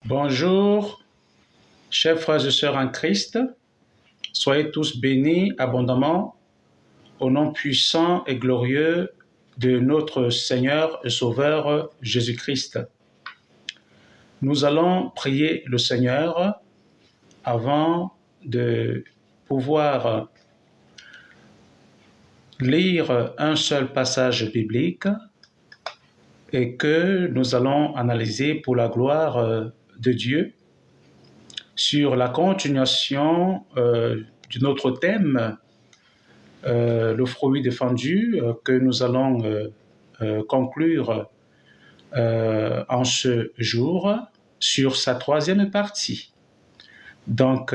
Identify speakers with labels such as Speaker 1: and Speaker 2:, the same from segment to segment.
Speaker 1: Bonjour, chers frères et sœurs en Christ, soyez tous bénis abondamment au nom puissant et glorieux de notre Seigneur et Sauveur Jésus-Christ. Nous allons prier le Seigneur avant de pouvoir lire un seul passage biblique et que nous allons analyser pour la gloire de Dieu sur la continuation de notre thème, le fruit défendu, que nous allons conclure en ce jour sur sa troisième partie. Donc,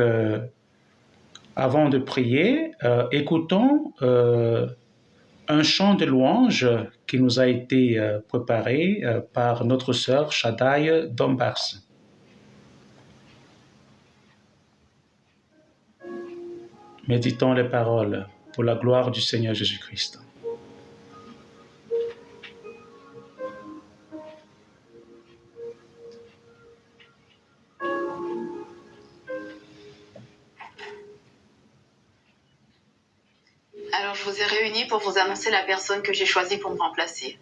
Speaker 1: avant de prier, écoutons un chant de louange qui nous a été préparé par notre sœur Shadai Dombars. Méditons les paroles pour la gloire du Seigneur Jésus-Christ.
Speaker 2: Alors, je vous ai réunis pour vous annoncer la personne que j'ai choisie pour me remplacer.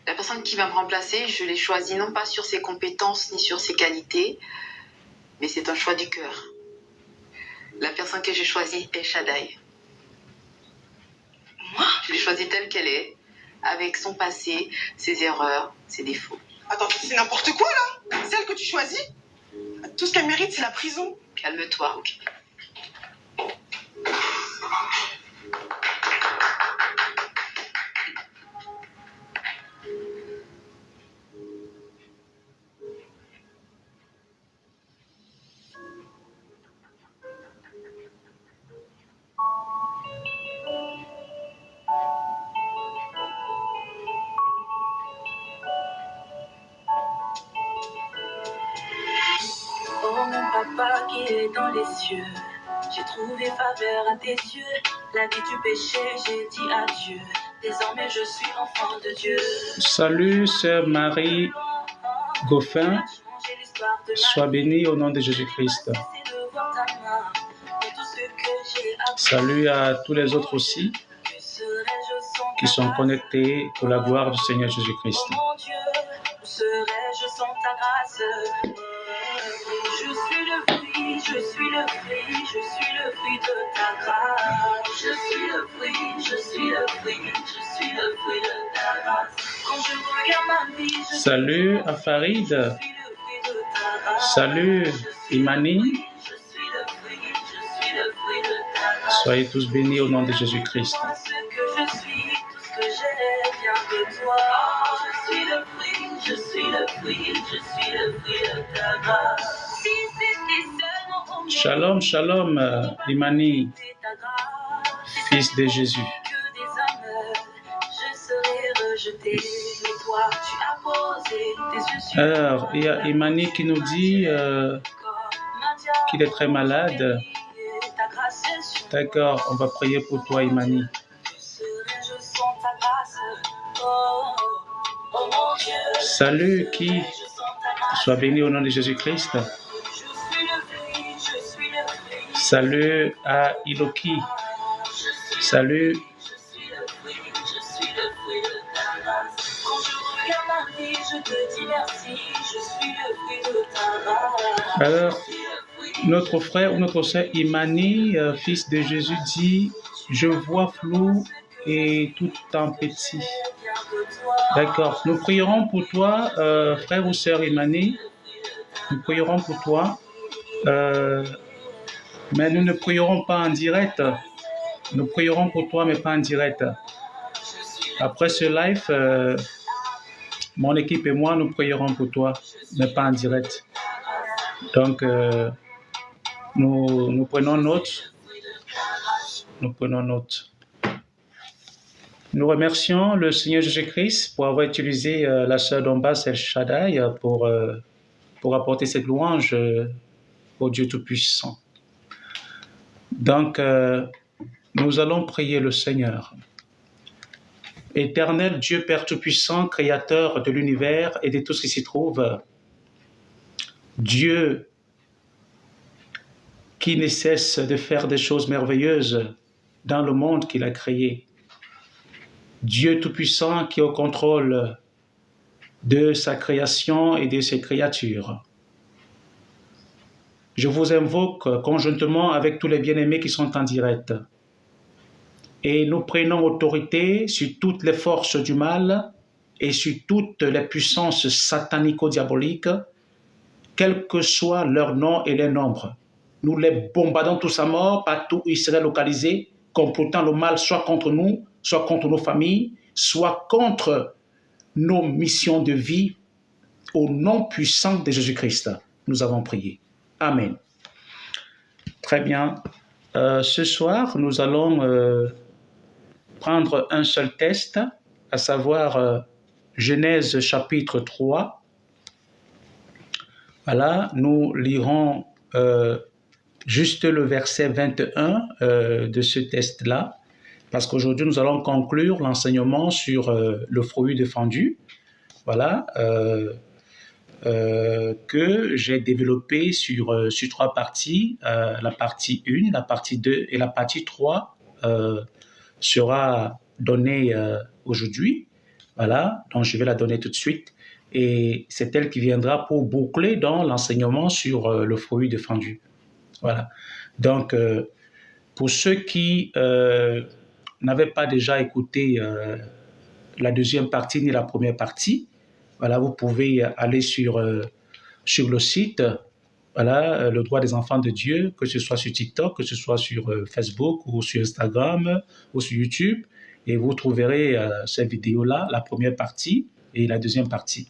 Speaker 2: La personne qui va me remplacer, je l'ai choisie non pas sur ses compétences ni sur ses qualités, mais c'est un choix du cœur. La personne que j'ai choisie est Shadai. Moi ? Je l'ai choisie telle qu'elle est, avec son passé, ses erreurs, ses défauts.
Speaker 3: Attends, c'est n'importe quoi là ? Celle que tu choisis ? Tout ce qu'elle mérite, c'est la prison.
Speaker 2: Calme-toi, ok.
Speaker 4: Oh mon papa qui est dans les cieux, j'ai trouvé faveur à tes yeux. La vie du péché, j'ai dit adieu. Désormais je suis enfant de Dieu.
Speaker 1: Salut sœur Marie Goffin, sois bénie au nom de Jésus-Christ. Salut à tous les autres aussi qui sont connectés pour la gloire du Seigneur Jésus-Christ.
Speaker 4: Oh mon Dieu, où serais-je sans ta grâce? Je suis le fruit, je suis le fruit, je suis le fruit de ta grâce. Je suis le fruit, je suis le fruit, je suis le fruit de ta grâce. Quand je regarde ma vie, je
Speaker 1: Salut à Farid.
Speaker 4: suis le fruit de ta grâce.
Speaker 1: Salut Imani.
Speaker 4: Je suis le fruit, je suis le fruit de ta grâce.
Speaker 1: Soyez tous bénis au nom de Jésus-Christ.
Speaker 4: Moi, ce que je suis, tout ce que j'ai vient de toi. Je suis le fruit, je suis le fruit, je suis le fruit de ta grâce. Si c'était seulement au
Speaker 1: Shalom, shalom Imani,
Speaker 4: ta grâce,
Speaker 1: fils de Jésus.
Speaker 4: que des hommes, je serais rejeté. Mais toi, tu as posé tes yeux sur
Speaker 1: Alors, il y a Imani qui nous dit qu'il est très malade.
Speaker 4: ta grâce est sur
Speaker 1: D'accord, on va prier pour toi Imani.
Speaker 4: serais-je sans ta grâce? Oh, oh mon Dieu,
Speaker 1: Salut qui,
Speaker 4: je sens ta grâce.
Speaker 1: sois béni au nom de Jésus-Christ.
Speaker 4: Je suis le fruit, je suis le fruit.
Speaker 1: Salut à Iloki. Salut.
Speaker 4: Je suis le fruit, je suis le fruit de ta grâce. Quand je regarde ma vie, je te dis merci. Je suis le fruit de ta grâce.
Speaker 1: Alors,
Speaker 4: Je suis le fruit.
Speaker 1: notre frère ou notre sœur Imani, fils de Jésus, dit « Je vois flou et tout en petit ». D'accord, nous prierons pour toi, frère ou sœur Imani. Nous prierons pour toi, mais nous ne prierons pas en direct. Nous prierons pour toi, mais pas en direct. Après ce live, mon équipe et moi, nous prierons pour toi, mais pas en direct. Donc, nous prenons note. Nous prenons note. Nous remercions le Seigneur Jésus-Christ pour avoir utilisé la sœur Dombas El Shaddai pour apporter cette louange au Dieu Tout-Puissant. Donc, nous allons prier le Seigneur. Éternel Dieu Père Tout-Puissant, Créateur de l'univers et de tout ce qui s'y trouve, Dieu qui ne cesse de faire des choses merveilleuses dans le monde qu'il a créé. Dieu Tout-Puissant qui est au contrôle de sa création et de ses créatures. Je vous invoque conjointement avec tous les bien-aimés qui sont en direct. Et nous prenons autorité sur toutes les forces du mal et sur toutes les puissances satanico-diaboliques, quel que soit leur nom et leur nombre. Nous les bombardons tous à mort partout où ils seraient localisés, complotant le mal soit contre nous, soit contre nos familles, soit contre nos missions de vie, au nom puissant de Jésus-Christ. Nous avons prié. Amen. Très bien. Ce soir, nous allons prendre un seul texte, à savoir Genèse chapitre 3. Voilà, nous lirons juste le verset 21 de ce texte-là, parce qu'aujourd'hui, nous allons conclure l'enseignement sur le fruit défendu. Voilà, que j'ai développé sur 3 parties. La partie 1, la partie 2 et la partie 3 sera donnée aujourd'hui. Voilà, donc je vais la donner tout de suite. Et c'est elle qui viendra pour boucler dans l'enseignement sur le fruit défendu. Voilà. Donc, pour ceux qui n'avaient pas déjà écouté la deuxième partie ni la première partie, voilà, vous pouvez aller sur le site, voilà, le droit des enfants de Dieu, que ce soit sur TikTok, que ce soit sur Facebook ou sur Instagram ou sur YouTube, et vous trouverez cette vidéo-là, la première partie et la deuxième partie.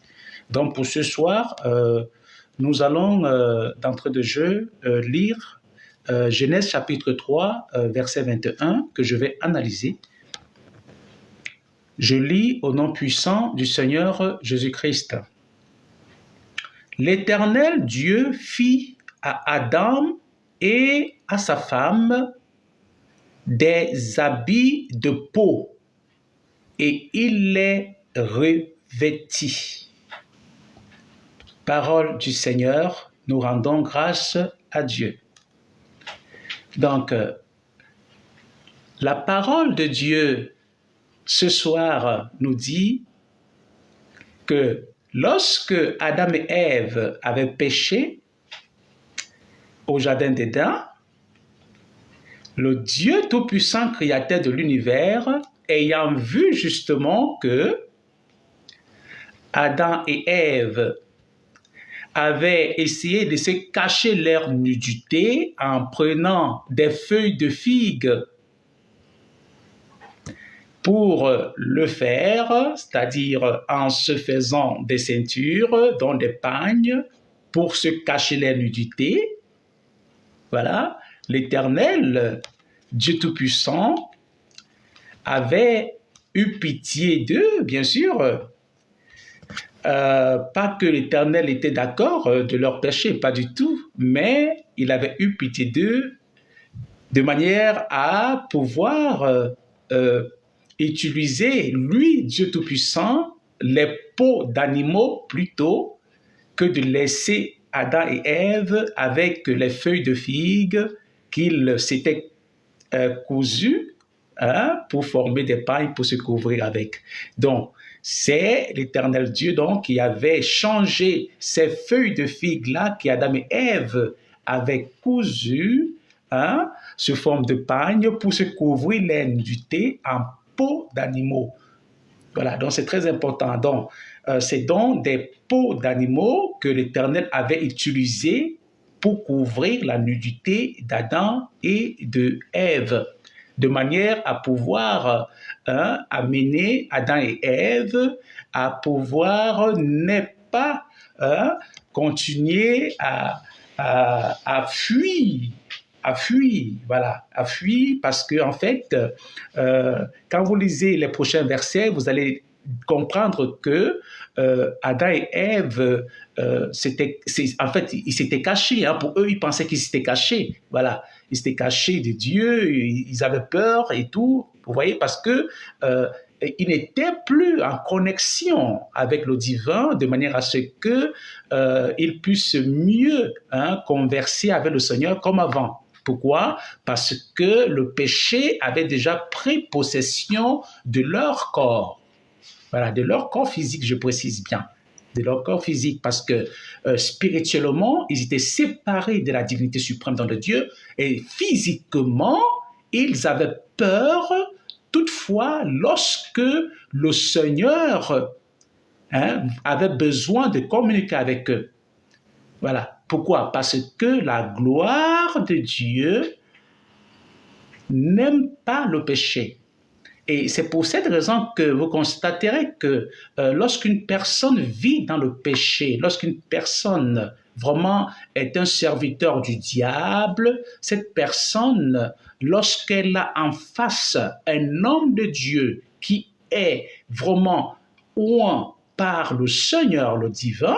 Speaker 1: Donc pour ce soir, nous allons d'entrée de jeu lire Genèse chapitre 3, verset 21, que je vais analyser. Je lis au nom puissant du Seigneur Jésus-Christ. L'Éternel Dieu fit à Adam et à sa femme des habits de peau et il les revêtit. Parole du Seigneur, nous rendons grâce à Dieu. Donc, la parole de Dieu ce soir nous dit que lorsque Adam et Ève avaient péché au jardin d'Éden, le Dieu Tout-Puissant, créateur de l'univers, ayant vu justement que Adam et Ève avaient essayé de se cacher leur nudité en prenant des feuilles de figue pour le faire, c'est-à-dire en se faisant des ceintures, dont des pagnes, pour se cacher leur nudité. Voilà, l'Éternel, Dieu Tout-Puissant, avait eu pitié d'eux, bien sûr. Pas que l'Éternel était d'accord de leur péché, pas du tout, mais il avait eu pitié d'eux de manière à pouvoir utiliser, lui, Dieu Tout-Puissant, les peaux d'animaux plutôt que de laisser Adam et Ève avec les feuilles de figue qu'ils s'étaient cousues pour former des pailles pour se couvrir avec. Donc, c'est l'Éternel Dieu donc qui avait changé ces feuilles de figue-là qu'Adam et Ève avaient cousues sous forme de pagne pour se couvrir les nudités en peaux d'animaux. Voilà, donc c'est très important. Donc, c'est donc des peaux d'animaux que l'Éternel avait utilisées pour couvrir la nudité d'Adam et de Ève, de manière à pouvoir amener Adam et Ève à pouvoir ne pas continuer à fuir. Voilà, à fuir parce que en fait, quand vous lisez les prochains versets, vous allez comprendre que Adam et Ève, en fait, ils s'étaient cachés. Pour eux, ils pensaient qu'ils s'étaient cachés. Voilà, ils s'étaient cachés de Dieu, ils avaient peur et tout. Vous voyez, parce que il n'était plus en connexion avec le divin de manière à ce qu'il puisse mieux converser avec le Seigneur comme avant. Pourquoi? Parce que le péché avait déjà pris possession de leur corps. Voilà, de leur corps physique, je précise bien. De leur corps physique, parce que spirituellement, ils étaient séparés de la divinité suprême dans le Dieu, et physiquement, ils avaient peur. Toutefois, lorsque le Seigneur avait besoin de communiquer avec eux. Voilà. Pourquoi? Parce que la gloire de Dieu n'aime pas le péché. Et c'est pour cette raison que vous constaterez que lorsqu'une personne vit dans le péché, lorsqu'une personne vraiment est un serviteur du diable, cette personne, lorsqu'elle a en face un homme de Dieu qui est vraiment oint par le Seigneur, le divin,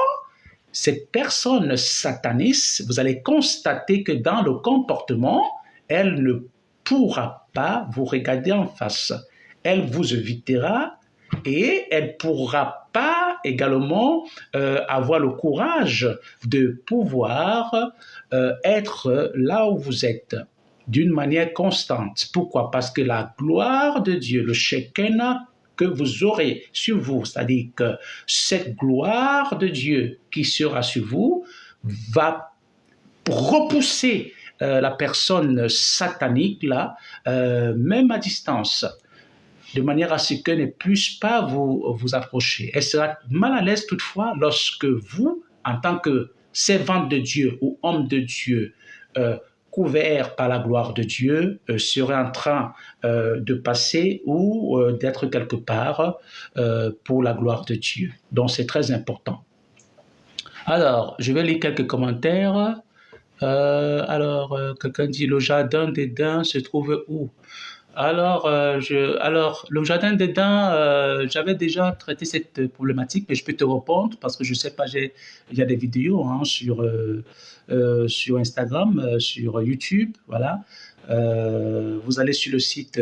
Speaker 1: cette personne sataniste, vous allez constater que dans le comportement, elle ne pourra pas vous regarder en face. Elle vous évitera et elle ne pourra pas également avoir le courage de pouvoir être là où vous êtes d'une manière constante. Pourquoi? Parce que la gloire de Dieu, le Shekinah que vous aurez sur vous, c'est-à-dire que cette gloire de Dieu qui sera sur vous va repousser la personne satanique là, même à distance, de manière à ce qu'elle ne puisse pas vous approcher. Elle sera mal à l'aise toutefois lorsque vous, en tant que servante de Dieu ou homme de Dieu, couvert par la gloire de Dieu, serez en train de passer ou d'être quelque part pour la gloire de Dieu. Donc c'est très important. Alors, je vais lire quelques commentaires. Quelqu'un dit, le jardin d'Éden se trouve où? Alors, le jardin d'Éden, j'avais déjà traité cette problématique, mais je peux te répondre parce que je ne sais pas, il y a des vidéos sur Instagram, sur YouTube, voilà. Vous allez sur le site,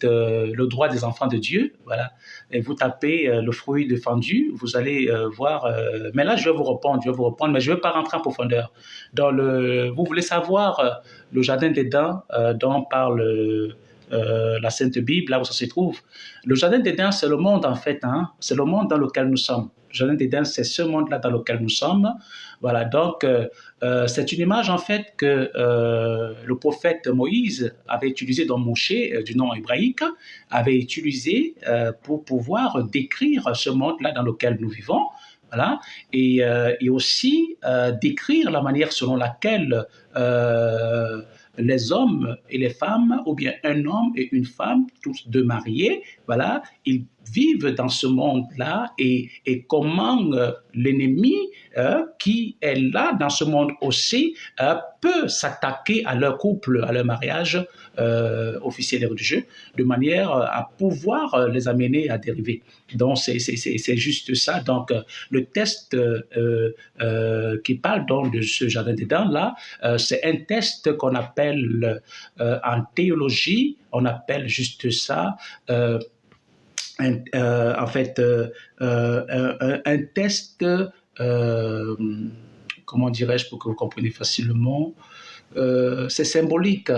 Speaker 1: le droit des enfants de Dieu, voilà, et vous tapez le fruit défendu, vous allez voir, mais là je vais vous répondre, mais je ne vais pas rentrer en profondeur. Vous voulez savoir le jardin d'Éden dont parle la Sainte Bible, là où ça se trouve. Le jardin d'Éden, c'est le monde en fait, c'est le monde dans lequel nous sommes. Le jardin d'Éden, c'est ce monde-là dans lequel nous sommes. Voilà, donc c'est une image en fait que le prophète Moïse avait utilisé dans Moshé, du nom hébraïque, avait utilisé pour pouvoir décrire ce monde-là dans lequel nous vivons. Voilà, et aussi décrire la manière selon laquelle les hommes et les femmes, ou bien un homme et une femme, tous deux mariés, voilà, ils vivent dans ce monde-là et comment l'ennemi qui est là dans ce monde aussi peut s'attaquer à leur couple, à leur mariage officiel et religieux, de manière à pouvoir les amener à dériver. Donc c'est juste ça. Donc le test qui parle donc de ce jardin d'Éden là, c'est un test qu'on appelle en théologie, on appelle juste ça. Un test, comment dirais-je pour que vous compreniez facilement, c'est symbolique,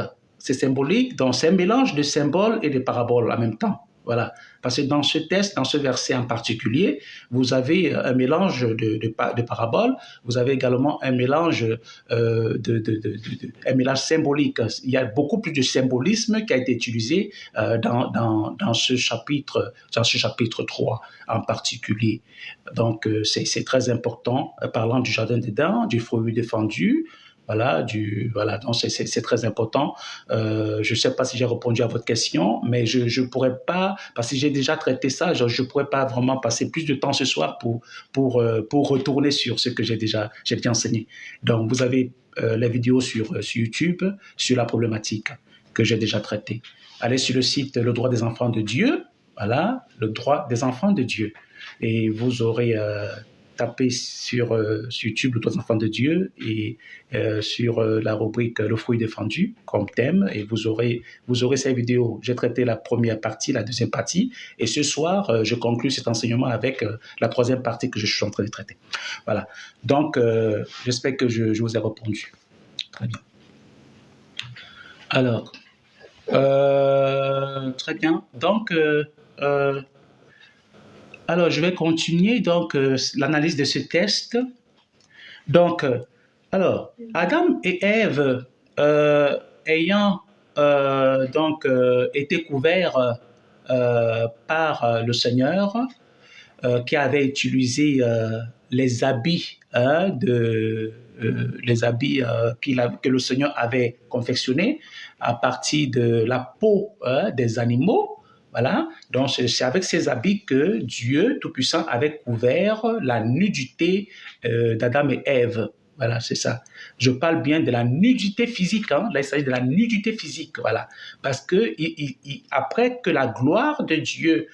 Speaker 1: donc c'est un mélange de symboles et de paraboles en même temps. Voilà. Parce que dans ce test, dans ce verset en particulier, vous avez un mélange de paraboles, vous avez également un mélange, un mélange symbolique. Il y a beaucoup plus de symbolisme qui a été utilisé dans ce chapitre 3 en particulier. Donc, c'est très important, parlant du jardin d'Éden, du fruit défendu. Voilà, donc c'est très important. Je ne sais pas si j'ai répondu à votre question, mais je pourrais pas, parce que j'ai déjà traité ça, je pourrais pas vraiment passer plus de temps ce soir pour retourner sur ce que j'ai déjà enseigné. Donc, vous avez les vidéos sur YouTube, sur la problématique que j'ai déjà traitée. Allez sur le site Le droit des enfants de Dieu, voilà, le droit des enfants de Dieu. Et vous aurez tapez sur YouTube le 3 enfants de Dieu et sur la rubrique Le fruit défendu comme thème et vous aurez ces vidéos. J'ai traité la première partie, la deuxième partie et ce soir, je conclue cet enseignement avec la troisième partie que je suis en train de traiter. Voilà. Donc, j'espère que je vous ai répondu. Très bien. Alors, très bien. Donc, alors, je vais continuer donc l'analyse de ce test. Donc, alors, Adam et Ève ayant été couverts par le Seigneur qui avait utilisé les habits que le Seigneur avait confectionnés à partir de la peau des animaux. Voilà, donc c'est avec ces habits que Dieu Tout-Puissant avait couvert la nudité d'Adam et Ève. Voilà, c'est ça. Je parle bien de la nudité physique. Hein. Là, il s'agit de la nudité physique. Voilà, parce que après que la gloire de Dieu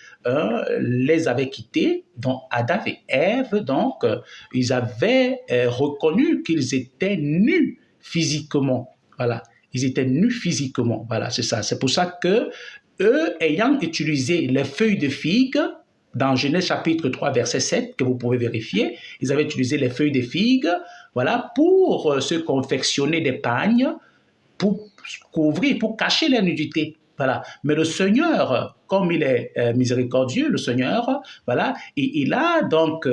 Speaker 1: les avait quittés, donc Adam et Ève, donc ils avaient reconnu qu'ils étaient nus physiquement. Voilà, ils étaient nus physiquement. Voilà, c'est ça. C'est pour ça que eux, ayant utilisé les feuilles de figue, dans Genèse chapitre 3, verset 7, que vous pouvez vérifier, ils avaient utilisé les feuilles de figue, voilà, pour se confectionner des pagnes, pour couvrir, pour cacher leur nudité. Voilà. Mais le Seigneur, comme il est miséricordieux, le Seigneur, voilà, il a donc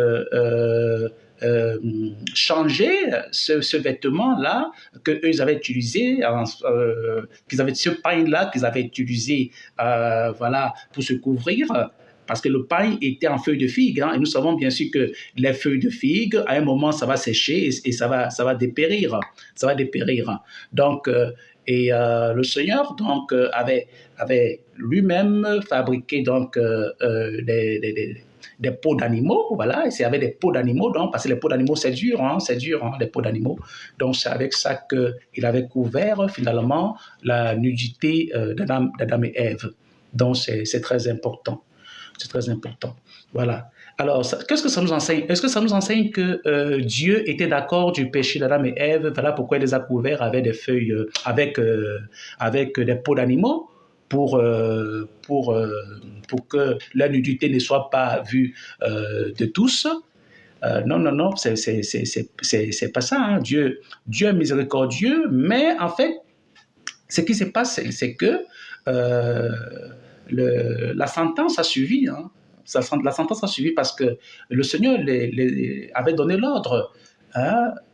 Speaker 1: changer ce vêtement-là qu'eux avaient utilisé, ce pain-là qu'ils avaient utilisé voilà, pour se couvrir, parce que le pain était en feuilles de figue, hein, et nous savons bien sûr que les feuilles de figue, à un moment, ça va sécher et ça va dépérir. Ça va dépérir. Donc, le Seigneur donc, avait lui-même fabriqué donc, des peaux d'animaux, voilà, et c'est avec des peaux d'animaux, donc, parce que les peaux d'animaux, c'est dur, les peaux d'animaux. Donc, c'est avec ça qu'il avait couvert, finalement, la nudité d'Adam et Ève. Donc, c'est très important. C'est très important. Voilà. Alors, qu'est-ce que ça nous enseigne? Est-ce que ça nous enseigne que Dieu était d'accord du péché d'Adam et Ève? Voilà pourquoi il les a couverts avec des feuilles, avec des peaux d'animaux? Pour que la nudité ne soit pas vue de tous. Non, c'est pas ça. Hein. Dieu est miséricordieux, mais en fait, ce qui se passe, c'est que la sentence a suivi. Hein. La sentence a suivi parce que le Seigneur avait donné l'ordre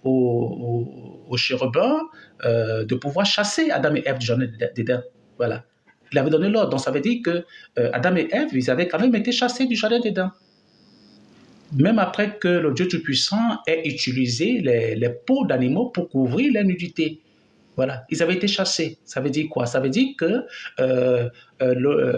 Speaker 1: aux chérubins de pouvoir chasser Adam et Ève du jardin d'Éden. Voilà. Il avait donné l'ordre. Donc, ça veut dire que Adam et Ève, ils avaient quand même été chassés du jardin d'Éden. Même après que le Dieu Tout-Puissant ait utilisé les peaux d'animaux pour couvrir leur nudité. Voilà. Ils avaient été chassés. Ça veut dire quoi? Ça veut dire que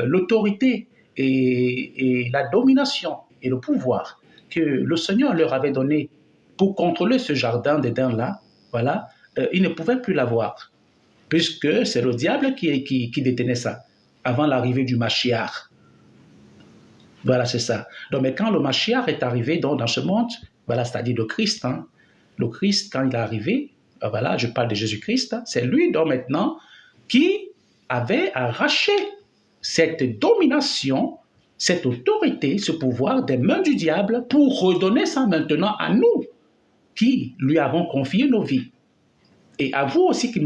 Speaker 1: l'autorité et la domination et le pouvoir que le Seigneur leur avait donné pour contrôler ce jardin d'Éden-là, voilà, ils ne pouvaient plus l'avoir. Puisque c'est le diable qui détenait ça, avant l'arrivée du Mashiach. Voilà, c'est ça. Donc, mais quand le Mashiach est arrivé dans ce monde, voilà, c'est-à-dire le Christ, hein, le Christ, quand il est arrivé, voilà, je parle de Jésus-Christ, hein, c'est lui, donc maintenant, qui avait arraché cette domination, cette autorité, ce pouvoir des mains du diable pour redonner ça maintenant à nous, qui lui avons confié nos vies. Et à vous aussi qui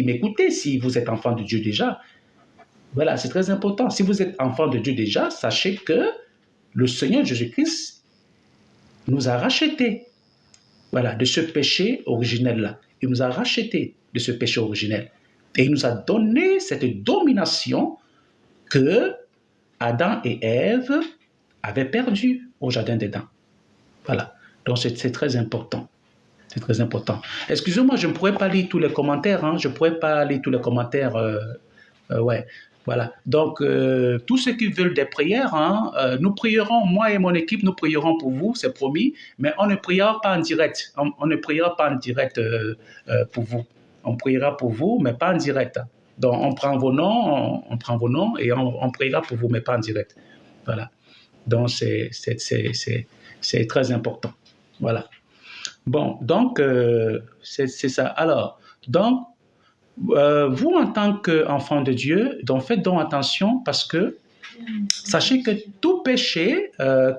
Speaker 1: m'écoutez, si vous êtes enfant de Dieu déjà, voilà, c'est très important. Si vous êtes enfant de Dieu déjà, sachez que le Seigneur Jésus-Christ nous a rachetés, voilà, de ce péché originel-là. Il nous a rachetés de ce péché originel. Et il nous a donné cette domination que Adam et Ève avaient perdue au jardin d'Éden. Voilà, donc c'est très important. C'est très important. Excusez-moi, je ne pourrais pas lire tous les commentaires. Hein. Je ne pourrais pas lire tous les commentaires. Ouais, voilà. Donc, tous ceux qui veulent des prières, hein, nous prierons, moi et mon équipe, nous prierons pour vous, c'est promis, mais on ne priera pas en direct. On ne priera pas en direct pour vous. On priera pour vous, mais pas en direct. Donc, on prend vos noms et on priera pour vous, mais pas en direct. Voilà. Donc, c'est très important. Voilà. Bon, donc, c'est ça. Alors, donc, vous, en tant qu'enfant de Dieu, donc faites donc attention parce que sachez que tout péché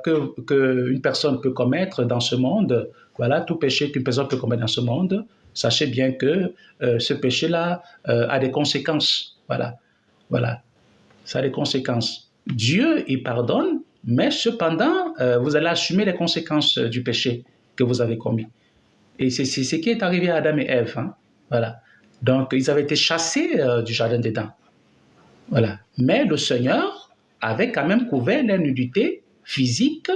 Speaker 1: qu'une personne peut commettre dans ce monde, voilà, tout péché qu'une personne peut commettre dans ce monde, sachez bien que ce péché-là a des conséquences. Voilà, voilà, ça a des conséquences. Dieu, il pardonne, mais cependant, vous allez assumer les conséquences du péché que vous avez commis. Et c'est ce qui est arrivé à Adam et Ève. Hein? Voilà. Donc, ils avaient été chassés du jardin d'Éden. Voilà. Mais le Seigneur avait quand même couvert leur nudité physique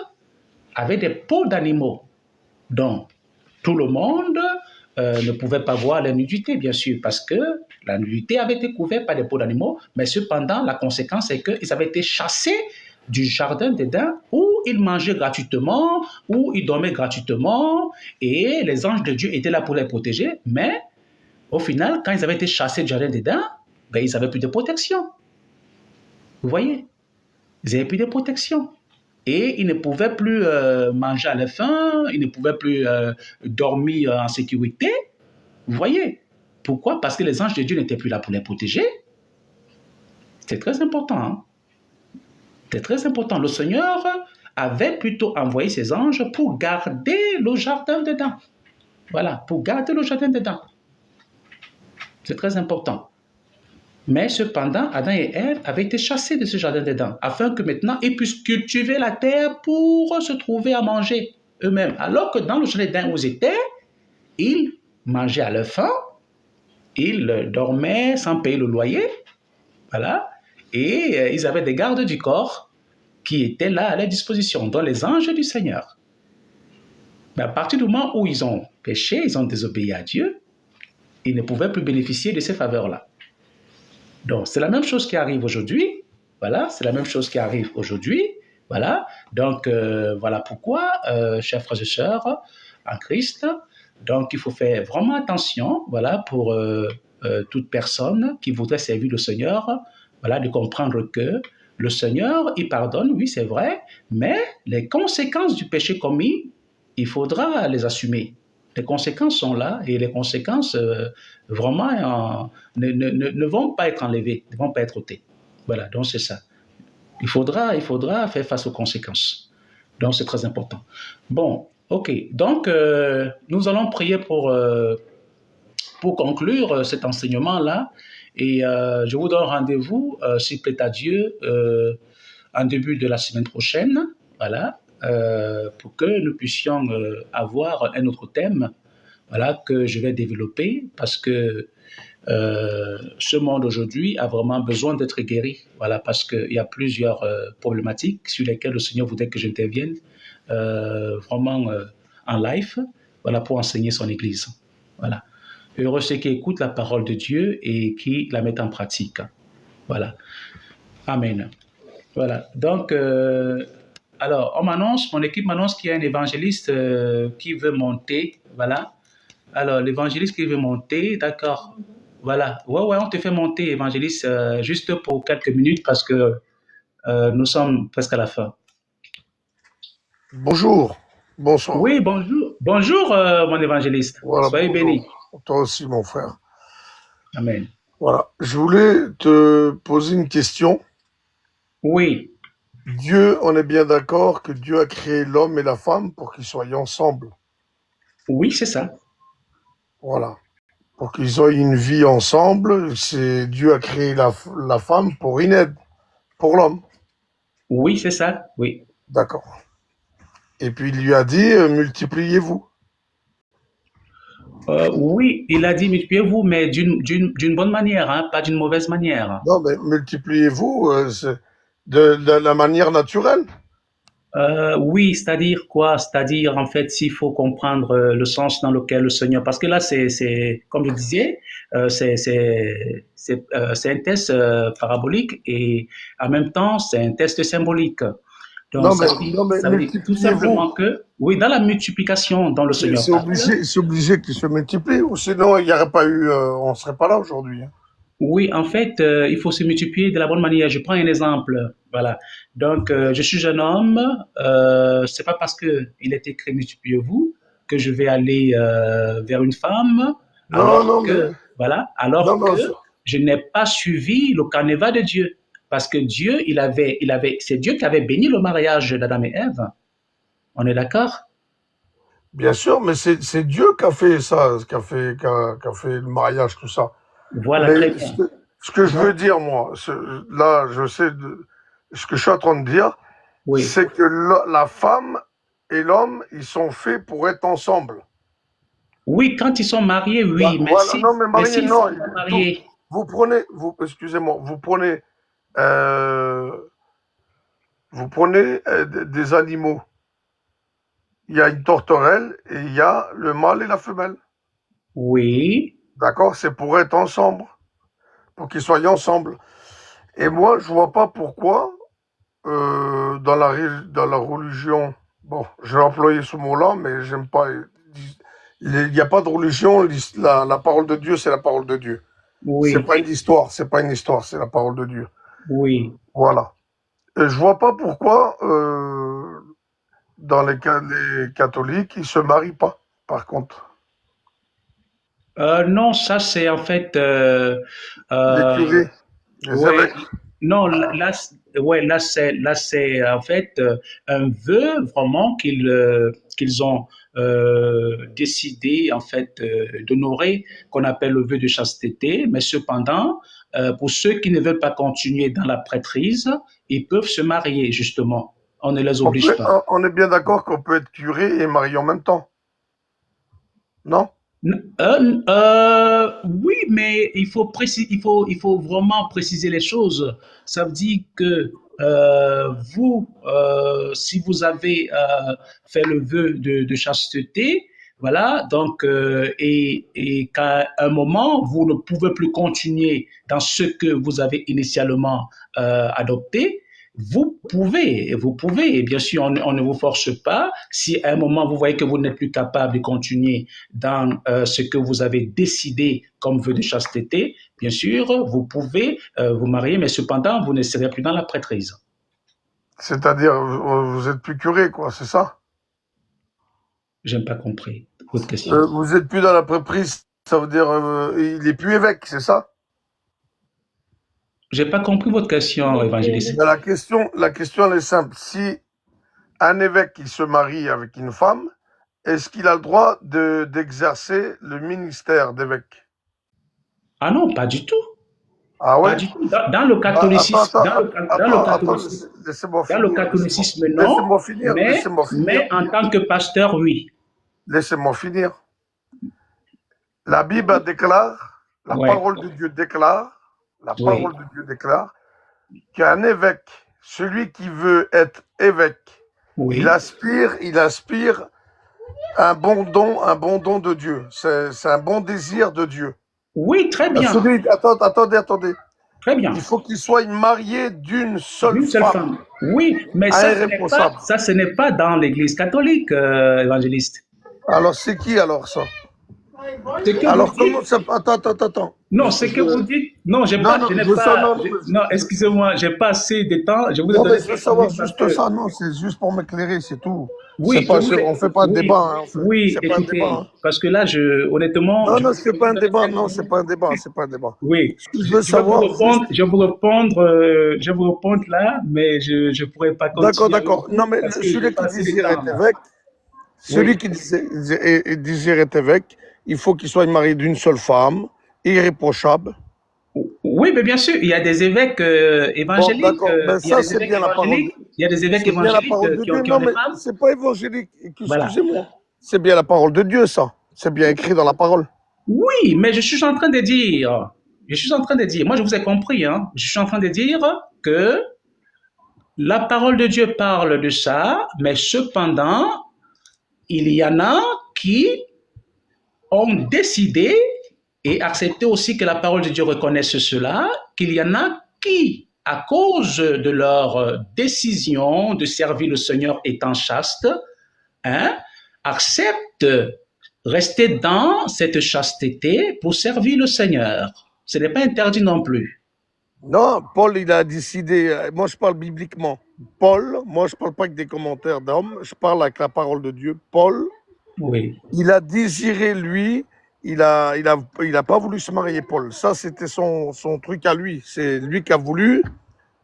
Speaker 1: avec des peaux d'animaux. Donc, tout le monde ne pouvait pas voir la nudité, bien sûr, parce que la nudité avait été couverte par des peaux d'animaux, mais cependant, la conséquence est qu'ils avaient été chassés du jardin d'Éden où ils mangeaient gratuitement, où ils dormaient gratuitement, et les anges de Dieu étaient là pour les protéger, mais au final, quand ils avaient été chassés du jardin d'Éden, ben, ils n'avaient plus de protection. Vous voyez? Ils n'avaient plus de protection. Et ils ne pouvaient plus manger à la faim, ils ne pouvaient plus dormir en sécurité. Vous voyez? Pourquoi? Parce que les anges de Dieu n'étaient plus là pour les protéger. C'est très important. Hein? C'est très important. Le Seigneur avait plutôt envoyé ses anges pour garder le jardin d'Éden. Voilà, pour garder le jardin d'Éden. C'est très important. Mais cependant, Adam et Ève avaient été chassés de ce jardin d'Éden, afin que maintenant ils puissent cultiver la terre pour se trouver à manger eux-mêmes. Alors que dans le jardin d'Éden où ils étaient, ils mangeaient à leur faim, ils dormaient sans payer le loyer, voilà, et ils avaient des gardes du corps qui étaient là à leur disposition, dont les anges du Seigneur. Mais à partir du moment où ils ont péché, ils ont désobéi à Dieu, ils ne pouvaient plus bénéficier de ces faveurs-là. Donc, c'est la même chose qui arrive aujourd'hui. Voilà, c'est la même chose qui arrive aujourd'hui. Voilà, donc voilà pourquoi, chers frères et sœurs en Christ, donc il faut faire vraiment attention, voilà, pour toute personne qui voudrait servir le Seigneur, voilà, de comprendre que le Seigneur, il pardonne, oui, c'est vrai, mais les conséquences du péché commis, il faudra les assumer. Les conséquences sont là et les conséquences vraiment ne vont pas être enlevées, ne vont pas être ôtées. Voilà, donc c'est ça. Il faudra faire face aux conséquences. Donc c'est très important. Bon, ok. Donc nous allons prier pour conclure cet enseignement-là. Et je vous donne rendez-vous, s'il plaît à Dieu, en début de la semaine prochaine. Voilà. Pour que nous puissions avoir un autre thème, voilà, que je vais développer, parce que ce monde aujourd'hui a vraiment besoin d'être guéri, voilà, parce qu'il y a plusieurs problématiques sur lesquelles le Seigneur voudrait que j'intervienne vraiment en live, voilà, pour enseigner son Église. Voilà. Heureux ceux qui écoutent la parole de Dieu et qui la mettent en pratique. Voilà. Amen. Voilà. Donc, alors, mon équipe m'annonce qu'il y a un évangéliste qui veut monter. Voilà. Alors, l'évangéliste qui veut monter, d'accord. Voilà. Ouais, on te fait monter, évangéliste, juste pour quelques minutes parce que nous sommes presque à la fin.
Speaker 5: Bonjour. Bonsoir.
Speaker 1: Oui, bonjour. Bonjour, mon évangéliste.
Speaker 5: Voilà,
Speaker 1: soyez béni.
Speaker 5: Toi aussi, mon frère.
Speaker 1: Amen.
Speaker 5: Voilà. Je voulais te poser une question.
Speaker 1: Oui.
Speaker 5: Dieu, on est bien d'accord que Dieu a créé l'homme et la femme pour qu'ils soient ensemble.
Speaker 1: Oui, c'est ça.
Speaker 5: Voilà. Pour qu'ils aient une vie ensemble, c'est Dieu a créé la femme pour une aide, pour l'homme.
Speaker 1: Oui, c'est ça. Oui.
Speaker 5: D'accord. Et puis il lui a dit, multipliez-vous.
Speaker 1: Oui, il a dit multipliez-vous, mais d'une bonne manière, hein, pas d'une mauvaise manière.
Speaker 5: Non, mais multipliez-vous, c'est de la manière naturelle.
Speaker 1: Oui, c'est-à-dire quoi? C'est-à-dire, en fait, s'il faut comprendre le sens dans lequel le Seigneur... Parce que là, c'est comme je disais, c'est un test parabolique et en même temps, c'est un test symbolique. Donc, ça veut dire tout simplement que, oui, dans la multiplication dont le Seigneur parle...
Speaker 5: C'est obligé qu'ils se multiplient, ou sinon, il n'y aurait pas eu... on ne serait pas là aujourd'hui. Hein.
Speaker 1: Oui, en fait, il faut se multiplier de la bonne manière. Je prends un exemple. Voilà. Donc, je suis un homme. C'est pas parce que il est écrit multipliez-vous que je vais aller vers une femme,
Speaker 5: Non,
Speaker 1: alors
Speaker 5: non, mais...
Speaker 1: que, voilà,
Speaker 5: Non,
Speaker 1: alors
Speaker 5: non,
Speaker 1: que je n'ai pas suivi le carnaval de Dieu. Parce que Dieu, c'est Dieu qui avait béni le mariage d'Adam et Ève. On est d'accord?
Speaker 5: bien sûr, mais c'est Dieu qui a fait ça, qui a fait le mariage, tout ça.
Speaker 1: Voilà, très
Speaker 5: Mais
Speaker 1: bien.
Speaker 5: ce que je veux
Speaker 1: Donc,
Speaker 5: dire, moi, là, je sais, ce que je suis en train de dire,
Speaker 1: oui.
Speaker 5: c'est que la femme et l'homme, ils sont faits pour être ensemble.
Speaker 1: Oui, quand ils sont mariés, oui, mais
Speaker 5: Voilà, non, mais mariés,
Speaker 1: s'ils ne
Speaker 5: non,
Speaker 1: sont pas mariés,
Speaker 5: excusez-moi, euh, vous prenez des animaux. Il y a une tourterelle et il y a le mâle et la femelle.
Speaker 1: oui.
Speaker 5: D'accord? C'est pour être ensemble, pour qu'ils soient ensemble. Et moi, je vois pas pourquoi, dans la religion, bon, je vais employer ce mot-là, mais j'aime pas. Il n'y a pas de religion, la parole de Dieu, c'est la parole de Dieu. C'est
Speaker 1: Oui,
Speaker 5: pas une histoire, c'est pas une histoire, c'est la parole de Dieu.
Speaker 1: oui.
Speaker 5: Voilà. Et je vois pas pourquoi, dans les catholiques, ils se marient pas, par contre.
Speaker 1: Non, ça c'est en fait,
Speaker 5: Les curés, les
Speaker 1: ouais,
Speaker 5: évêques.
Speaker 1: non, ouais, là c'est en fait un vœu vraiment qu'ils ont décidé en fait d'honorer, qu'on appelle le vœu de chasteté. Mais cependant, pour ceux qui ne veulent pas continuer dans la prêtrise, ils peuvent se marier justement. On ne les oblige pas.
Speaker 5: On est bien d'accord qu'on peut être curé et marié en même temps, non?
Speaker 1: Oui, mais il faut vraiment préciser les choses. Ça veut dire que vous, si vous avez fait le vœu de chasteté, voilà, donc, et qu'à un moment, vous ne pouvez plus continuer dans ce que vous avez initialement adopté, vous pouvez, et bien sûr, on ne vous force pas. Si à un moment, vous voyez que vous n'êtes plus capable de continuer dans ce que vous avez décidé comme vœu de chasteté, bien sûr, vous pouvez vous marier, mais cependant, vous ne serez plus dans la prêtrise.
Speaker 5: C'est-à-dire, vous êtes plus curé, quoi, c'est ça?
Speaker 1: Je n'ai pas compris votre question.
Speaker 5: Vous êtes plus dans la prêtrise, ça veut dire, il est plus évêque, c'est ça?
Speaker 1: Je n'ai pas compris votre question, évangéliste.
Speaker 5: Mais la question, elle est simple. Si un évêque, il se marie avec une femme, est-ce qu'il a le droit d'exercer le ministère d'évêque?
Speaker 1: Ah non, pas du tout.
Speaker 5: Ah
Speaker 1: Pas
Speaker 5: ouais?
Speaker 1: du tout. Dans le catholicisme,
Speaker 5: Laissez-moi
Speaker 1: dans le
Speaker 5: finir,
Speaker 1: catholicisme, non,
Speaker 5: laissez-moi finir, laissez-moi finir,
Speaker 1: mais en tant que pasteur, oui.
Speaker 5: laissez-moi finir. La Bible déclare, la
Speaker 1: Ouais,
Speaker 5: parole de Dieu déclare, la
Speaker 1: oui,
Speaker 5: parole de Dieu déclare qu'un évêque, celui qui veut être évêque, il
Speaker 1: oui.
Speaker 5: aspire un bon don de Dieu. C'est un bon désir de Dieu.
Speaker 1: Oui, très bien.
Speaker 5: Attendez.
Speaker 1: Très bien.
Speaker 5: Il faut qu'il soit marié d'une seule
Speaker 1: D'une seule
Speaker 5: femme,
Speaker 1: femme. Oui, mais
Speaker 5: irréprochable.
Speaker 1: ça, ce n'est pas dans l'Église catholique, évangéliste.
Speaker 5: Alors c'est qui alors ça?
Speaker 1: Ce que
Speaker 5: Alors
Speaker 1: vous
Speaker 5: comment
Speaker 1: dites,
Speaker 5: ça? Attends.
Speaker 1: non, ce que vous dites, non, j'ai
Speaker 5: Non,
Speaker 1: pas,
Speaker 5: non,
Speaker 1: je n'ai
Speaker 5: je veux ça,
Speaker 1: pas,
Speaker 5: non,
Speaker 1: non, excusez-moi, j'ai pas assez de temps. Je vous ai
Speaker 5: non,
Speaker 1: donné
Speaker 5: mais je veux
Speaker 1: 5
Speaker 5: savoir
Speaker 1: minutes parce
Speaker 5: juste
Speaker 1: que,
Speaker 5: ça, non, c'est juste pour m'éclairer, c'est tout.
Speaker 1: oui,
Speaker 5: On fait pas de
Speaker 1: oui,
Speaker 5: débat, hein,
Speaker 1: oui,
Speaker 5: c'est pas un débat.
Speaker 1: écoutez,
Speaker 5: Hein.
Speaker 1: parce que là, honnêtement,
Speaker 5: Non,
Speaker 1: je
Speaker 5: non,
Speaker 1: vous
Speaker 5: c'est pas
Speaker 1: ai
Speaker 5: un
Speaker 1: donné
Speaker 5: débat,
Speaker 1: 5
Speaker 5: non, c'est
Speaker 1: minutes.
Speaker 5: pas un débat, c'est pas un débat.
Speaker 1: Oui,
Speaker 5: Ce que je veux savoir, juste...
Speaker 1: je vais vous répondre là, mais je pourrais pas
Speaker 5: D'accord,
Speaker 1: continuer avec
Speaker 5: d'accord. Non,
Speaker 1: vous
Speaker 5: mais
Speaker 1: parce que j'ai
Speaker 5: celui
Speaker 1: pas
Speaker 5: qui
Speaker 1: assez de
Speaker 5: désire
Speaker 1: temps
Speaker 5: être
Speaker 1: là.
Speaker 5: évêque,
Speaker 1: Oui.
Speaker 5: celui qui désire être évêque, il faut qu'il soit marié d'une seule femme, irréprochable.
Speaker 1: Oui, mais bien sûr, il y a des évêques
Speaker 5: Bon,
Speaker 1: évangéliques,
Speaker 5: d'accord, ben
Speaker 1: il y a
Speaker 5: ça,
Speaker 1: des
Speaker 5: c'est
Speaker 1: évêques
Speaker 5: bien la parole.
Speaker 1: évangéliques, il y a des évêques
Speaker 5: C'est bien la
Speaker 1: évangéliques
Speaker 5: parole de Dieu.
Speaker 1: qui ont
Speaker 5: Non,
Speaker 1: des
Speaker 5: mais
Speaker 1: femmes.
Speaker 5: c'est pas évangélique.
Speaker 1: Voilà.
Speaker 5: Excusez-moi. C'est bien la parole de Dieu, ça. C'est bien écrit dans la parole.
Speaker 1: Oui, mais je suis en train de dire, moi je vous ai compris, hein, je suis en train de dire que la parole de Dieu parle de ça, mais cependant, il y en a qui ont décidé et accepté aussi que la parole de Dieu reconnaisse cela, qu'il y en a qui, à cause de leur décision de servir le Seigneur étant chaste, hein, acceptent rester dans cette chasteté pour servir le Seigneur. Ce n'est pas interdit non plus.
Speaker 5: Non, Paul, il a décidé. Moi, je parle bibliquement. Paul, moi, je parle pas avec des commentaires d'hommes. Je parle avec la parole de Dieu. Paul,
Speaker 1: Oui.
Speaker 5: Il a désiré, lui, il a pas voulu se marier, Paul. Ça, c'était son truc à lui. C'est lui qui a voulu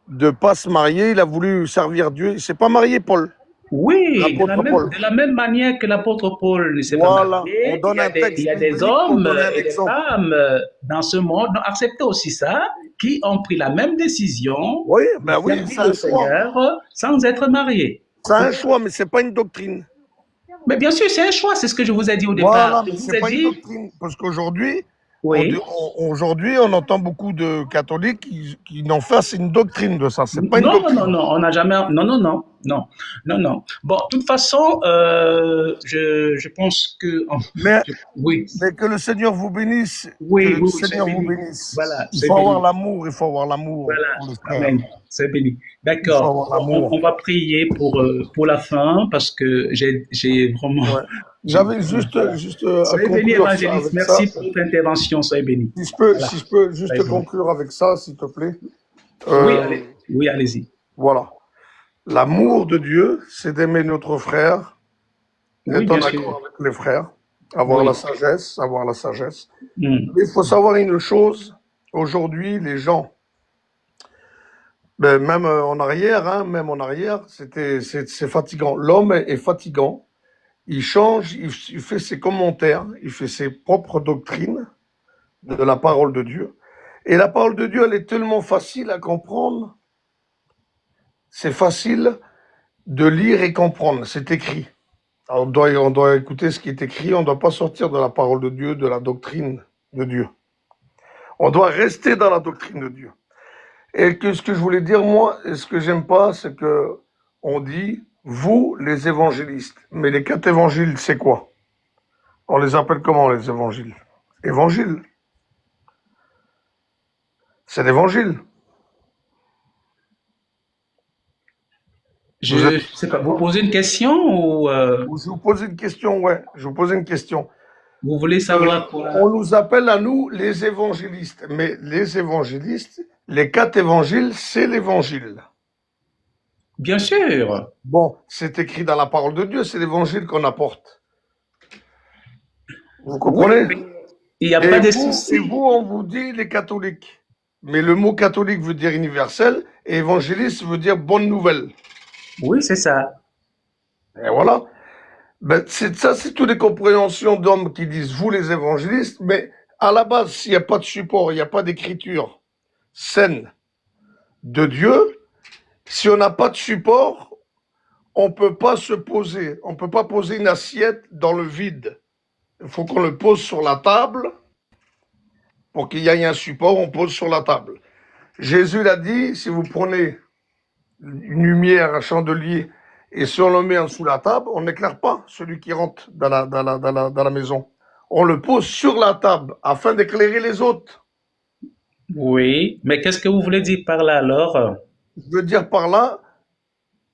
Speaker 5: de pas se marier. Il a voulu servir Dieu. Il s'est pas marié, Paul.
Speaker 1: Oui,
Speaker 5: L'apôtre Paul.
Speaker 1: de la même manière que l'apôtre Paul ne s'est pas
Speaker 5: Voilà. On
Speaker 1: marié,
Speaker 5: donne un
Speaker 1: il
Speaker 5: texte
Speaker 1: y a des
Speaker 5: biblique pour
Speaker 1: hommes
Speaker 5: donner un
Speaker 1: et des
Speaker 5: exemple.
Speaker 1: femmes dans ce monde, ont accepté aussi ça, qui ont pris la même décision
Speaker 5: Oui,
Speaker 1: de
Speaker 5: ben oui,
Speaker 1: servir
Speaker 5: c'est un
Speaker 1: le
Speaker 5: choix.
Speaker 1: Seigneur sans être mariés.
Speaker 5: C'est un choix, mais c'est pas une doctrine.
Speaker 1: Mais bien sûr, c'est un choix, c'est ce que je vous ai dit au
Speaker 5: Voilà,
Speaker 1: départ. Je
Speaker 5: mais
Speaker 1: vous
Speaker 5: c'est
Speaker 1: ai
Speaker 5: pas une
Speaker 1: dit,
Speaker 5: doctrine. Parce qu'aujourd'hui,
Speaker 1: oui.
Speaker 5: on entend beaucoup de catholiques qui n'en fassent une doctrine de ça. C'est pas une
Speaker 1: Non, non,
Speaker 5: doctrine.
Speaker 1: non, non, on n'a jamais. Non, non, non, non, non, non. Bon, de toute façon, je pense que.
Speaker 5: Mais,
Speaker 1: Oui,
Speaker 5: mais que le Seigneur vous bénisse. Que
Speaker 1: oui,
Speaker 5: le
Speaker 1: oui, oui, c'est
Speaker 5: Seigneur vous
Speaker 1: béni.
Speaker 5: bénisse.
Speaker 1: Voilà,
Speaker 5: Il
Speaker 1: c'est
Speaker 5: faut avoir
Speaker 1: béni.
Speaker 5: l'amour. Il faut avoir l'amour
Speaker 1: Voilà,
Speaker 5: pour les frères.
Speaker 1: amen, c'est béni.
Speaker 5: Il faut
Speaker 1: D'accord,
Speaker 5: avoir l'amour.
Speaker 1: on va prier pour la fin parce que j'ai vraiment.
Speaker 5: Ouais. J'avais juste à
Speaker 1: Soyez béni,
Speaker 5: conclure
Speaker 1: évangéliste.
Speaker 5: avec ça.
Speaker 1: Merci pour votre intervention. Soyez béni.
Speaker 5: Si je peux,
Speaker 1: Voilà.
Speaker 5: si je peux juste
Speaker 1: Soyez béni.
Speaker 5: conclure avec ça, s'il te plaît.
Speaker 1: Oui,
Speaker 5: Euh,
Speaker 1: allez, oui, allez-y.
Speaker 5: Voilà. L'amour de Dieu, c'est d'aimer notre frère,
Speaker 1: Oui,
Speaker 5: être en
Speaker 1: bien sûr.
Speaker 5: accord avec les frères, avoir
Speaker 1: Oui.
Speaker 5: la sagesse, avoir la sagesse.
Speaker 1: Hmm.
Speaker 5: Mais il faut savoir une chose, aujourd'hui, les gens, ben, même en arrière, c'est fatigant. L'homme est fatigant. Il change, il fait ses commentaires, il fait ses propres doctrines de la parole de Dieu. Et la parole de Dieu, elle est tellement facile à comprendre. C'est facile de lire et comprendre. C'est écrit. Alors, on doit écouter ce qui est écrit. On ne doit pas sortir de la parole de Dieu, de la doctrine de Dieu. On doit rester dans la doctrine de Dieu. Et que ce que je voulais dire, moi, et ce que j'aime pas, c'est que on dit, vous, les évangélistes. Mais les 4 évangiles, c'est quoi? On les appelle comment, les évangiles? Évangile. C'est l'évangile. Vous
Speaker 1: Je
Speaker 5: êtes
Speaker 1: sais pas, vous posez une question ou
Speaker 5: Je vous pose une question, ouais. Je vous pose une question.
Speaker 1: vous voulez savoir quoi?
Speaker 5: On nous appelle à nous les évangélistes. Mais les évangélistes, les 4 évangiles, c'est l'évangile.
Speaker 1: Bien sûr.
Speaker 5: Bon, c'est écrit dans la parole de Dieu, c'est l'évangile qu'on apporte. Vous comprenez?
Speaker 1: Oui, mais il n'y a pas de
Speaker 5: Et
Speaker 1: souci.
Speaker 5: vous, on vous dit les catholiques. Mais le mot catholique veut dire universel et évangéliste veut dire bonne nouvelle.
Speaker 1: Oui, c'est ça.
Speaker 5: Et voilà. Ben, ça, c'est toutes les compréhensions d'hommes qui disent vous les évangélistes, mais à la base, s'il n'y a pas de support, il n'y a pas d'écriture saine de Dieu, si on n'a pas de support, on peut pas se poser, on peut pas poser une assiette dans le vide. Il faut qu'on le pose sur la table. Pour qu'il y ait un support, on pose sur la table. Jésus l'a dit, si vous prenez une lumière, un chandelier, et si on le met en dessous la table, on n'éclaire pas celui qui rentre dans la maison. On le pose sur la table afin d'éclairer les autres.
Speaker 1: Oui, mais qu'est-ce que vous voulez dire par là alors?
Speaker 5: Je veux dire par là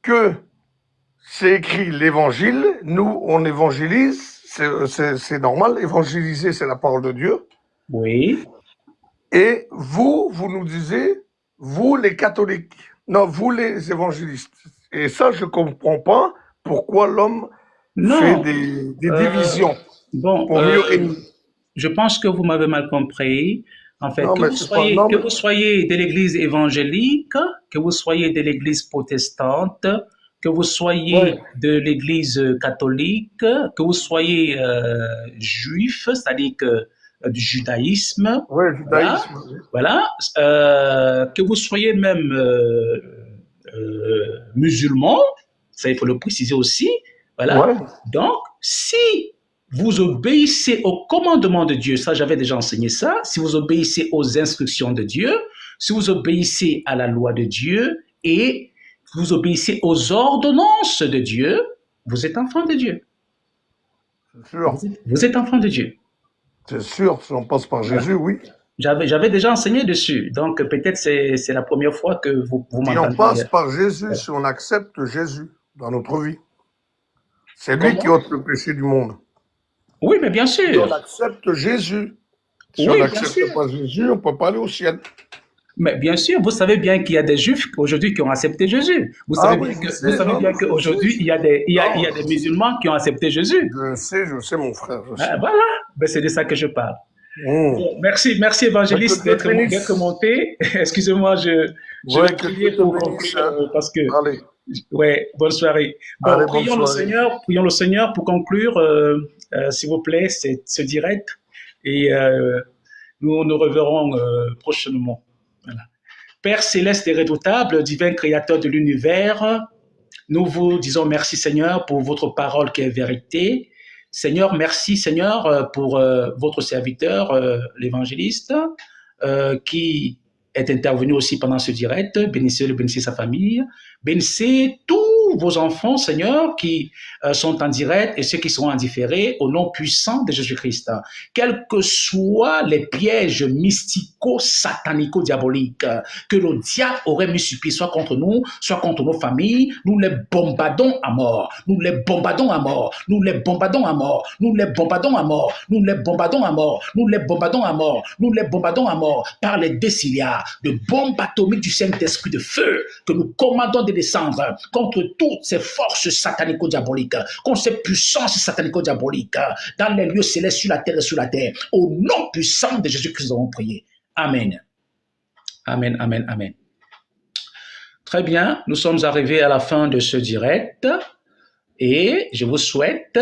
Speaker 5: que c'est écrit l'évangile, nous on évangélise, c'est normal, évangéliser c'est la parole de Dieu.
Speaker 1: Oui.
Speaker 5: Et vous nous disiez, vous les catholiques, non, vous les évangélistes. Et ça, je comprends pas pourquoi l'homme fait
Speaker 1: Non.
Speaker 5: des
Speaker 1: Euh,
Speaker 5: divisions
Speaker 1: bon,
Speaker 5: pour mieux régner.
Speaker 1: je pense que vous m'avez mal compris. En fait,
Speaker 5: Non, mais c'est pas, non,
Speaker 1: que
Speaker 5: mais
Speaker 1: vous soyez de l'Église évangélique, que vous soyez de l'Église protestante, que vous soyez
Speaker 5: ouais,
Speaker 1: de l'Église catholique, que vous soyez juif, c'est-à-dire que du judaïsme,
Speaker 5: ouais,
Speaker 1: voilà,
Speaker 5: judaïsme. Oui.
Speaker 1: voilà, que vous soyez même musulman, ça il faut le préciser aussi, voilà.
Speaker 5: Ouais,
Speaker 1: Donc, si vous obéissez au commandement de Dieu, ça j'avais déjà enseigné ça, si vous obéissez aux instructions de Dieu, si vous obéissez à la loi de Dieu et vous obéissez aux ordonnances de Dieu, vous êtes enfant de Dieu.
Speaker 5: c'est sûr.
Speaker 1: Vous êtes enfant de Dieu.
Speaker 5: C'est sûr, si on passe par
Speaker 1: Voilà.
Speaker 5: Jésus, oui.
Speaker 1: J'avais déjà enseigné dessus, donc peut-être c'est la première fois que vous
Speaker 5: Si on
Speaker 1: m'entendez.
Speaker 5: passe par Jésus, si on accepte Jésus dans notre vie, c'est lui qui
Speaker 1: Comment?
Speaker 5: ôte le péché du monde.
Speaker 1: Oui, mais bien
Speaker 5: Si on
Speaker 1: sûr.
Speaker 5: accepte Jésus, si on
Speaker 1: Oui, bien
Speaker 5: n'accepte
Speaker 1: sûr.
Speaker 5: pas Jésus, on ne peut pas aller au ciel.
Speaker 1: Mais bien sûr, vous savez bien qu'il y a des Juifs aujourd'hui qui ont accepté Jésus. Vous savez
Speaker 5: oui,
Speaker 1: bien que,
Speaker 5: je sais,
Speaker 1: vous savez
Speaker 5: non,
Speaker 1: bien
Speaker 5: mais je
Speaker 1: qu'aujourd'hui,
Speaker 5: sais.
Speaker 1: il y a des, il y
Speaker 5: Non,
Speaker 1: a des musulmans qui ont accepté Jésus.
Speaker 5: je sais, mon frère, je sais.
Speaker 1: Ah, voilà, ben, c'est de ça que je parle.
Speaker 5: Hum.
Speaker 1: Bon, merci
Speaker 5: Que
Speaker 1: évangéliste
Speaker 5: Dieu te
Speaker 1: d'être
Speaker 5: bénisse.
Speaker 1: monté. Excusez-moi, je
Speaker 5: Ouais,
Speaker 1: vais
Speaker 5: que
Speaker 1: prier
Speaker 5: Dieu te
Speaker 1: pour
Speaker 5: bénisse.
Speaker 1: conclure parce que,
Speaker 5: Allez,
Speaker 1: ouais, bonne soirée. Bon,
Speaker 5: allez, bonne soirée.
Speaker 1: Prions le Seigneur pour conclure, s'il vous plaît, ce direct et nous nous reverrons prochainement. Voilà. Père céleste et redoutable, divin créateur de l'univers, nous vous disons merci Seigneur pour votre parole qui est vérité. Seigneur, merci Seigneur pour votre serviteur, l'évangéliste, qui est intervenu aussi pendant ce direct. Bénissez-le, bénissez sa famille. Bénissez tous vos enfants, Seigneur, qui sont en direct et ceux qui seront en différé au nom puissant de Jésus-Christ. Quels que soient les pièges mystico-satanico-diaboliques que le diable aurait mis sur pied, soit contre nous, soit contre nos familles, nous les bombardons à mort. Nous les bombardons à mort. Nous les bombardons à mort. Nous les bombardons à mort. Nous les bombardons à mort. Nous les bombardons à mort. Nous les bombardons à mort par les déciliards de bombes atomiques du Saint-Esprit de feu que nous commandons de descendre contre toutes ces forces satanico-diaboliques, contre ces puissances satanico-diaboliques dans les lieux célestes, sur la terre et sous la terre. Au nom puissant de Jésus-Christ, nous avons prié. Amen. Amen, amen, amen. Très bien, nous sommes arrivés à la fin de ce direct et je vous souhaite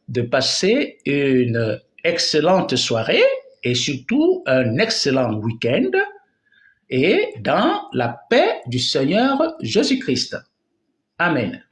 Speaker 1: de passer une excellente soirée et surtout un excellent week-end et dans la paix du Seigneur Jésus-Christ. Amen.